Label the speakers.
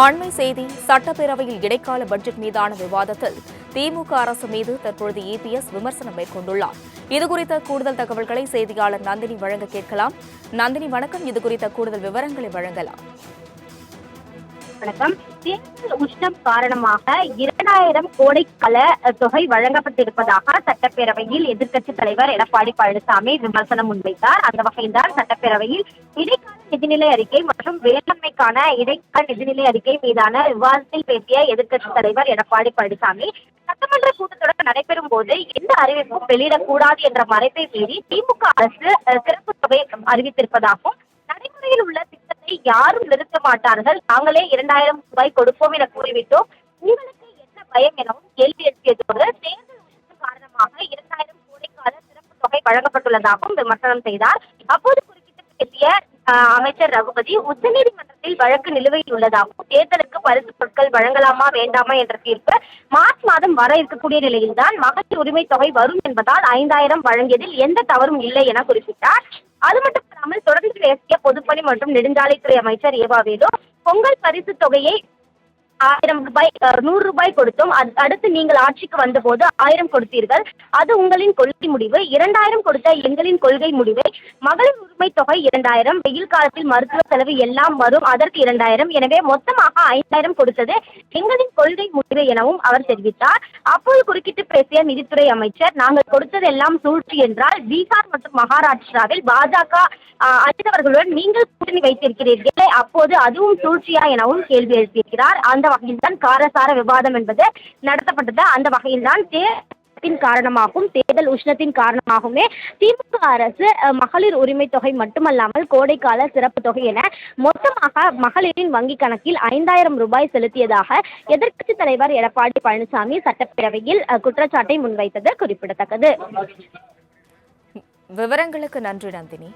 Speaker 1: அண்மை செய்தி. சட்டப்பேரவையில் இடைக்கால பட்ஜெட் மீதான விவாதத்தில் திமுக அரசு மீது தற்பொழுது இபிஎஸ் விமர்சனம் மேற்கொண்டுள்ளார். இதுகுறித்த கூடுதல் தகவல்களை செய்தியாளர் நந்தினி வழங்க கேட்கலாம். நந்தினி, வணக்கம். இதுகுறித்த கூடுதல் விவரங்களை வழங்கலாம்.
Speaker 2: வணக்கம். தேர்தல் உஷ்ணம் காரணமாக 2000 கோடைக்கால தொகை வழங்கப்பட்டிருப்பதாக சட்டப்பேரவையில் எதிர்க்கட்சித் தலைவர் எடப்பாடி பழனிசாமி விமர்சனம் முன்வைத்தார். அந்த வகையில்தான் சட்டப்பேரவையில் இடைக்கால நிதிநிலை அறிக்கை மற்றும் வேளாண்மைக்கான இடைக்கால நிதிநிலை அறிக்கை மீதான விவாதத்தில் பேசிய எதிர்க்கட்சித் தலைவர் எடப்பாடி பழனிசாமி, சட்டமன்ற கூட்டத்தொடர் நடைபெறும் போது எந்த அறிவிப்பும் வெளியிடக்கூடாது என்ற மறைப்பை மீறி திமுக அரசு சிறப்பு தொகை அறிவித்திருப்பதாகவும், நடைமுறையில் உள்ள திட்டத்தை யாரும் நிறுத்த மாட்டார்கள், நாங்களே 2000 ரூபாய் கொடுப்போம் என கூறிவிட்டோம், உங்களுக்கு என்ன பயம் எனவும் கேள்வி எழுப்பியதோடு தேர்தல் உஷ்ணம் காரணமாக 2000 கோடைக்கால சிறப்பு தொகை வழங்கப்பட்டுள்ளதாகவும் விமர்சனம் செய்தார். அப்போது குறுக்கிட்டு பேசிய அமைச்சர் ரகுபதி, உச்சநீதிமன்றத்தில் வழக்கு நிலுவையில் உள்ளதாகவும், தேர்தலுக்கு பரிசு பொருட்கள் வழங்கலாமா வேண்டாமா என்ற தீர்ப்பு மார்ச் மாதம் வர இருக்கக்கூடிய நிலையில்தான் மகளிர் உரிமை தொகை வரும் என்பதால் 5000 வழங்கியதில் எந்த தவறும் இல்லை என குறிப்பிட்டார். அது மட்டுமல்லாமல் தொடர்ந்து பேசிய பொதுப்பணி மற்றும் நெடுஞ்சாலைத்துறை அமைச்சர் ஏவாவேலு, பொங்கல் பரிசு தொகையை 1000 ரூபாய் 100 ரூபாய் கொடுத்தோம், அடுத்து நீங்கள் ஆட்சிக்கு வந்தபோது 1000 கொடுத்தீர்கள், அது உங்களின் கொள்கை முடிவு, 2000 கொடுத்த எங்களின் கொள்கை முடிவு, மகளிர் உரிமை தொகை 2000, வெயில் காலத்தில் மருத்துவ செலவு எல்லாம் வரும், அதற்கு 2000, எனவே மொத்தமாக 5000 கொடுத்தது எங்களின் கொள்கை முடிவு எனவும் அவர் தெரிவித்தார். அப்போது குறுக்கிட்டு பேசிய நிதித்துறை அமைச்சர், நாங்கள் கொடுத்ததெல்லாம் சூழ்ச்சி என்றால் பீகார் மற்றும் மகாராஷ்டிராவில் பாஜக அளித்தவர்களுடன் நீங்கள் கூட்டணி வைத்திருக்கிறீர்களே, அப்போது அதுவும் சூழ்ச்சியா எனவும் கேள்வி எழுப்பியிருக்கிறார். அந்த வகையில்தான் காரசார விவாதம் என்பது நடத்தப்பட்டது. அந்த வகையில்தான் தேர்தலின் காரணமாகவும் தேர்தல் உஷ்ணத்தின் காரணமாகவுமே திமுக அரசு மகளிர் உரிமை தொகை மட்டுமல்லாமல் கோடைக்கால சிறப்பு தொகை என மொத்தமாக மகளிரின் வங்கி கணக்கில் 5000 ரூபாய் செலுத்தியதாக எதிர்க்கட்சித் தலைவர் எடப்பாடி பழனிசாமி சட்டப்பேரவையில் குற்றச்சாட்டை முன்வைத்தது குறிப்பிடத்தக்கது.
Speaker 1: விவரங்களுக்கு நன்றி நந்தினி.